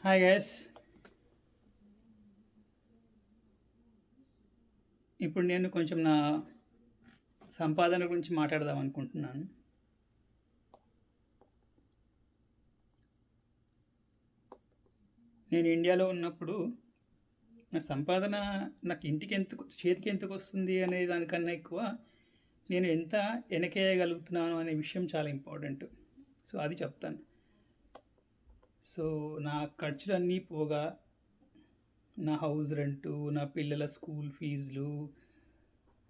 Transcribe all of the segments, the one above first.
Hi guys. ఇప్పుడు నేను కొంచెం నా సంపాదన గురించి మాట్లాడదాం అనుకుంటున్నాను. నేను ఇండియాలో ఉన్నప్పుడు నా సంపాదన నాకు చేతికి ఎంతకు వస్తుంది అనే దానికన్నా ఎక్కువ నేను ఎంత వెనకేయగలుగుతున్నాను అనే విషయం చాలా ఇంపార్టెంట్. సో అది చెప్తాను. సో నా ఖర్చులన్నీ పోగా నా హౌస్ రెంటు, నా పిల్లల స్కూల్ ఫీజులు,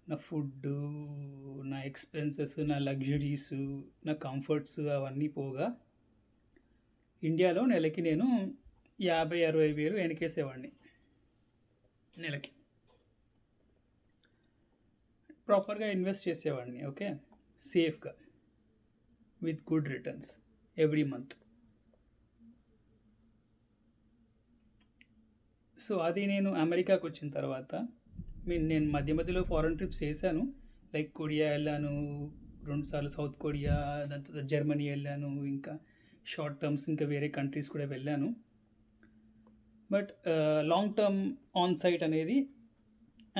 నా ఫుడ్డు, నా ఎక్స్పెన్సెస్, నా లగ్జరీసు, నా కంఫర్ట్స్ అవన్నీ పోగా ఇండియాలో నెలకి నేను 50,000-60,000 వెనకేసేవాడిని నెలకి. ప్రాపర్గా ఇన్వెస్ట్ చేసేవాడిని. ఓకే, సేఫ్గా with good returns every month. So అది నేను అమెరికాకు వచ్చిన తర్వాత నేను మధ్య మధ్యలో ఫారెన్ ట్రిప్స్ చేశాను. లైక్ కొరియా వెళ్ళాను 2 సార్లు, సౌత్ కొరియా, దాని తర్వాత జర్మనీ వెళ్ళాను, ఇంకా షార్ట్ టర్మ్స్ ఇంకా వేరే కంట్రీస్ కూడా వెళ్ళాను. But long term on site అనేది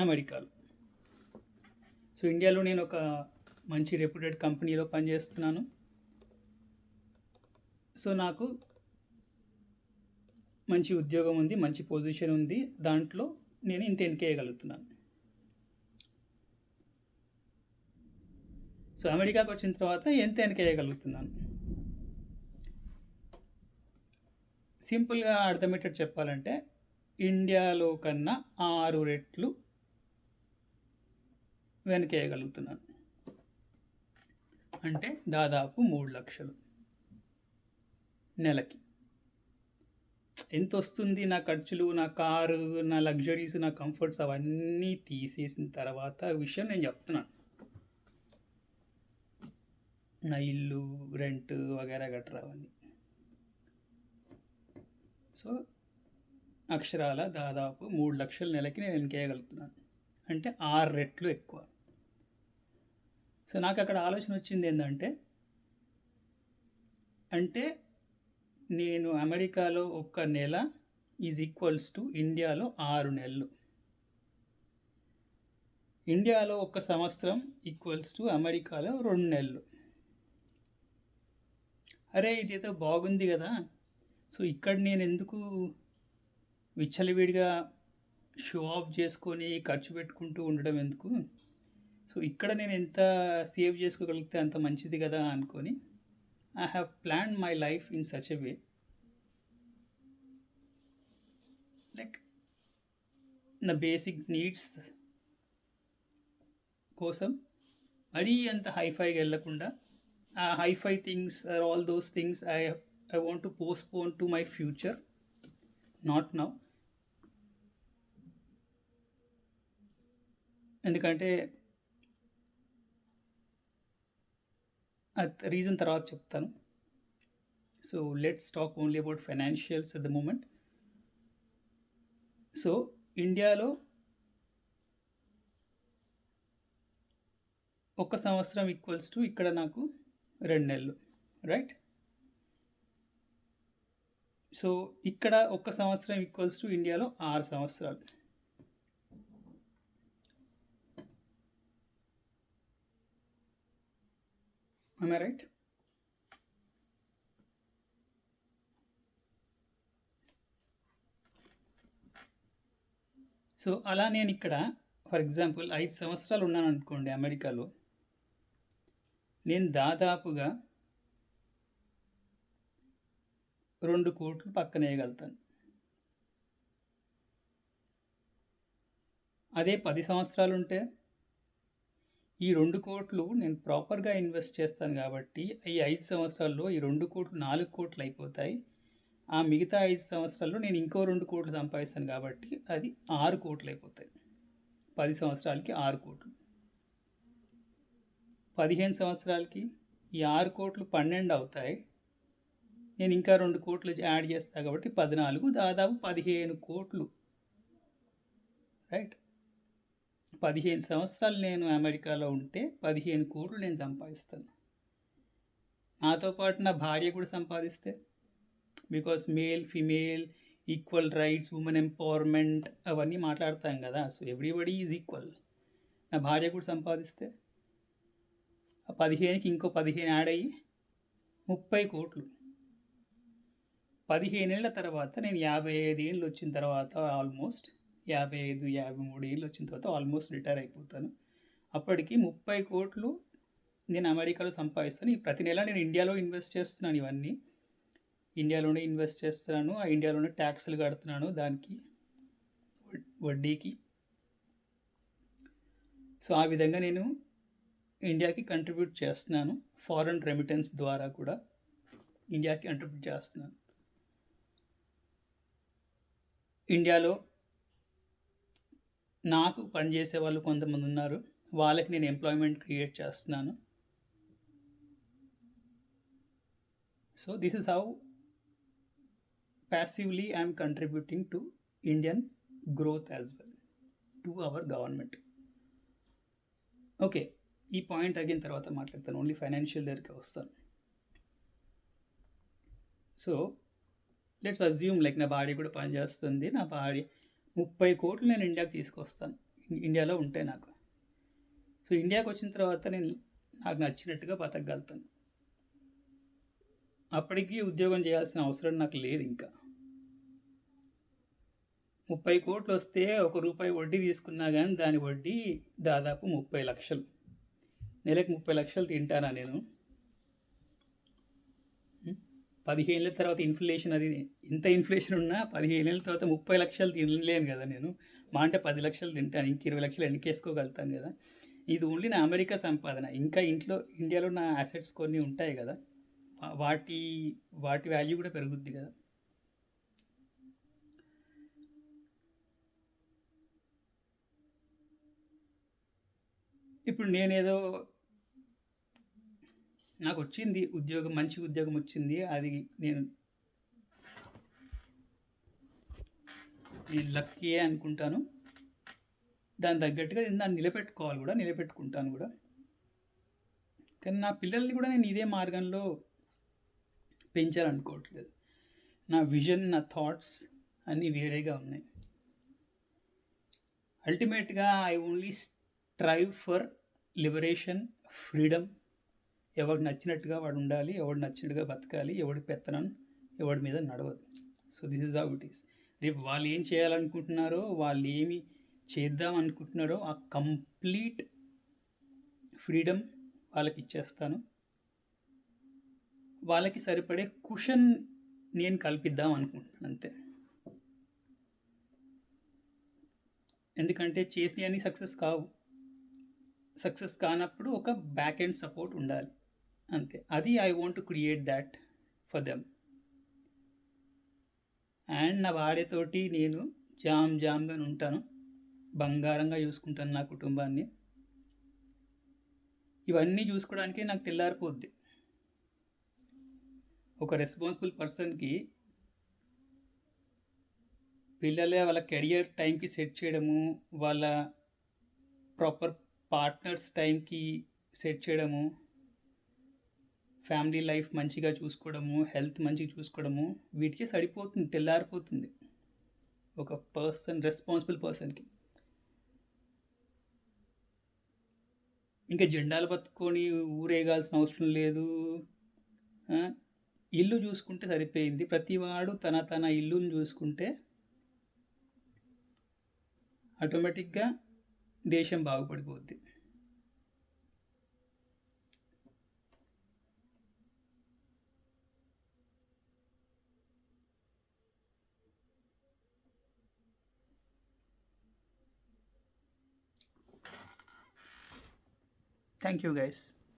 అమెరికాలో. సో ఇండియాలో నేను ఒక మంచి రెప్యూటెడ్ కంపెనీలో పనిచేస్తున్నాను. సో నాకు మంచి ఉద్యోగం ఉంది, మంచి పొజిషన్ ఉంది, దాంట్లో నేను ఇంత ఎన్కేయగలుగుతున్నాను. సో అమెరికాకు వచ్చిన తర్వాత ఎంత వెనకేయగలుగుతున్నాను. సింపుల్గా అర్థమయ్యేటట్టు చెప్పాలంటే ఇండియాలో కన్నా 6 రెట్లు వెనకేయగలుగుతున్నాను. అంటే దాదాపు 3 లక్షలు నెలకి. ఎంత వస్తుంది నా ఖర్చులు, నా కారు, నా లగ్జరీస్, నా కంఫర్ట్స్ అవన్నీ తీసేసిన తర్వాత విషయం నేను చెప్తున్నాను. నా ఇల్లు, రెంట్ వగేరా గట్రా అవన్నీ. సో అక్షరాల దాదాపు 3 లక్షల నెలకి నేను వెనకేయగలుగుతున్నాను. అంటే 6 రెట్లు ఎక్కువ. సో నాకు అక్కడ ఆలోచన వచ్చింది ఏంటంటే, అంటే నేను అమెరికాలో ఒక నెల ఈజ్ ఈక్వల్స్ టు ఇండియాలో 6 నెలలు. ఇండియాలో ఒక సంవత్సరం ఈక్వల్స్ టు అమెరికాలో 2 నెలలు. అరే ఇదేదో బాగుంది కదా, సో ఇక్కడ నేను ఎందుకు విచ్చలవిడిగా షో ఆఫ్ చేసుకొని ఖర్చు పెట్టుకుంటూ ఉండడం ఎందుకు, సో ఇక్కడ నేను ఎంత సేవ్ చేసుకోగలిగితే అంత మంచిది కదా అనుకొని I have planned my life in such a way, like the basic needs కోసం మరీ అంత హైఫైగా వెళ్ళకుండా, ఆ hi-fi things are all those things I want to postpone to my future, not now. ఎందుకంటే రీజన్ తర్వాత చెప్తాను. So let's talk only about financials at the moment. So ఇండియాలో ఒక సంవత్సరం ఈక్వల్స్ టు ఇక్కడ నాకు 2 నెలలు, రైట్? సో ఇక్కడ ఒక సంవత్సరం ఈక్వల్స్ టు ఇండియాలో 6 సంవత్సరాలు. Am I right? సో అలా నేను ఇక్కడ ఫర్ ఎగ్జాంపుల్ 5 సంవత్సరాలు ఉన్నాను అనుకోండి అమెరికాలో, నేను దాదాపుగా 2 కోట్లు పక్కన వేయగలుగుతాను. అదే 10 సంవత్సరాలు ఉంటే ఈ 2 కోట్లు నేను ప్రాపర్గా ఇన్వెస్ట్ చేస్తాను కాబట్టి ఈ 5 సంవత్సరాల్లో ఈ 2 కోట్లు 4 కోట్లు అయిపోతాయి. ఆ మిగతా 5 సంవత్సరాల్లో నేను ఇంకో 2 కోట్లు సంపాదిస్తాను కాబట్టి అది 6 కోట్లు అయిపోతాయి. 10 సంవత్సరాలకి 6 కోట్లు. 15 సంవత్సరాలకి ఈ 6 కోట్లు 12 అవుతాయి. నేను ఇంకా 2 కోట్లు యాడ్ చేస్తాను కాబట్టి 14, దాదాపు 15 కోట్లు, రైట్? 15 సంవత్సరాలు నేను అమెరికాలో ఉంటే 15 కోట్లు నేను సంపాదిస్తాను. నాతో పాటు నా భార్య కూడా సంపాదిస్తే, because male female equal rights, women empowerment అవన్నీ మాట్లాడతాం కదా. So everybody is equal. నా భార్య కూడా సంపాదిస్తే ఆ 15కి ఇంకో 15 యాడ్ అయ్యి 30 కోట్లు. 15 ఏళ్ళ తర్వాత నేను 55 ఏళ్ళు వచ్చిన తర్వాత ఆల్మోస్ట్ 55, 53 ఏళ్ళు వచ్చిన తర్వాత ఆల్మోస్ట్ రిటైర్ అయిపోతాను. అప్పటికి 30 కోట్లు నేను అమెరికాలో సంపాదిస్తాను. ఈ ప్రతి నెల నేను ఇండియాలో ఇన్వెస్ట్ చేస్తున్నాను. ఇవన్నీ ఇండియాలోనే ఇన్వెస్ట్ చేస్తున్నాను. ఆ ఇండియాలోనే ట్యాక్స్లు కడుతున్నాను దానికి, వడ్డీకి. సో ఆ విధంగా నేను ఇండియాకి కంట్రిబ్యూట్ చేస్తున్నాను. ఫారెన్ రెమిటెన్స్ ద్వారా కూడా ఇండియాకి కంట్రిబ్యూట్ చేస్తున్నాను. ఇండియాలో నాకు పనిచేసే వాళ్ళు కొంతమంది ఉన్నారు. వాళ్ళకి నేను ఎంప్లాయ్మెంట్ క్రియేట్ చేస్తున్నాను. So this is how passively I am contributing to Indian growth as well, to our government. Okay, ఈ పాయింట్ అగిన తర్వాత మాట్లాడతాను. ఓన్లీ ఫైనాన్షియల్ దగ్గరికి వస్తాను. సో లెట్స్ అజ్యూమ్ లైక్ నా భార్య కూడా పనిచేస్తుంది. నా భార్య 30 కోట్లు నేను ఇండియాకి తీసుకొస్తాను. ఇండియాలో ఉంటే నాకు. సో ఇండియాకి వచ్చిన తర్వాత నేను నాకు నచ్చినట్టుగా బతకగలుగుతాను. అప్పటికి ఉద్యోగం చేయాల్సిన అవసరం నాకు లేదు. ఇంకా 30 కోట్లు వస్తే ₹1 వడ్డీ తీసుకున్నా కానీ దాని వడ్డీ దాదాపు 30 లక్షలు. నెలకు 30 లక్షలు తింటానా నేను? 15 ఏళ్ళ తర్వాత ఇన్ఫ్లేషన్, అది ఇంత ఇన్ఫ్లేషన్ ఉన్నా 15 ఏళ్ళ తర్వాత 30 లక్షలు తినలేను కదా నేను. మా అంటే 10 లక్షలు తింటాను, ఇంక 20 లక్షలు ఎన్నికేసుకోగలుగుతాను కదా. ఇది ఓన్లీ నా అమెరికా సంపాదన. ఇంకా ఇండియాలో నా అసెట్స్ కొన్ని ఉంటాయి కదా, వాటి వాల్యూ కూడా పెరుగుద్ది కదా. ఇప్పుడు నేనేదో నాకు వచ్చింది ఉద్యోగం, మంచి ఉద్యోగం వచ్చింది, అది నేను లక్కీయే అనుకుంటాను. దాని తగ్గట్టుగా నేను దాన్ని నిలబెట్టుకోవాలి కూడా, నిలబెట్టుకుంటాను కూడా. కానీ నా పిల్లల్ని కూడా నేను ఇదే మార్గంలో పెంచాలనుకోవట్లేదు. నా విజన్, నా థాట్స్ అన్నీ వేరేగా ఉన్నాయి. అల్టిమేట్గా I only strive for liberation, freedom. ఎవడు నచ్చినట్టుగా వాడు ఉండాలి, ఎవడు నచ్చినట్టుగా బతకాలి, ఎవడి పెత్తనం ఎవడి మీద నడవదు. So this is how it is. రేపు వాళ్ళు ఏం చేయాలనుకుంటున్నారో, వాళ్ళు ఏమి చేద్దాం అనుకుంటున్నారో ఆ కంప్లీట్ ఫ్రీడమ్ వాళ్ళకి ఇచ్చేస్తాను. వాళ్ళకి సరిపడే కుషన్ నేను కల్పిద్దాం అనుకుంటున్నాను అంతే. ఎందుకంటే చేసినవన్నీ సక్సెస్ కావు. సక్సెస్ కానప్పుడు ఒక బ్యాక్ ఎండ్ సపోర్ట్ ఉండాలి అంతే. అది I want to create that for them. And నా భార్యతోటి నేను జామ్గా ఉంటాను, బంగారంగా చూసుకుంటాను నా కుటుంబాన్ని. ఇవన్నీ చూసుకోవడానికే నాకు తెల్లారిపోద్ది. ఒక రెస్పాన్సిబుల్ పర్సన్కి పిల్లలే వాళ్ళ కెరియర్ టైంకి సెట్ చేయడము, వాళ్ళ ప్రాపర్ పార్ట్నర్స్ టైంకి సెట్ చేయడము, ఫ్యామిలీ లైఫ్ మంచిగా చూసుకోవడము, హెల్త్ మంచిగా చూసుకోవడము, వీటికే సరిపోతుంది, తెల్లారిపోతుంది ఒక పర్సన్, రెస్పాన్సిబుల్ పర్సన్కి. ఇంకా జెండాలు పట్టుకొని ఊరేగాల్సిన అవసరం లేదు. ఇల్లు చూసుకుంటే సరిపోయింది. ప్రతివాడు తన ఇల్లుని చూసుకుంటే ఆటోమేటిక్గా దేశం బాగుపడిపోద్ది. Thank you guys.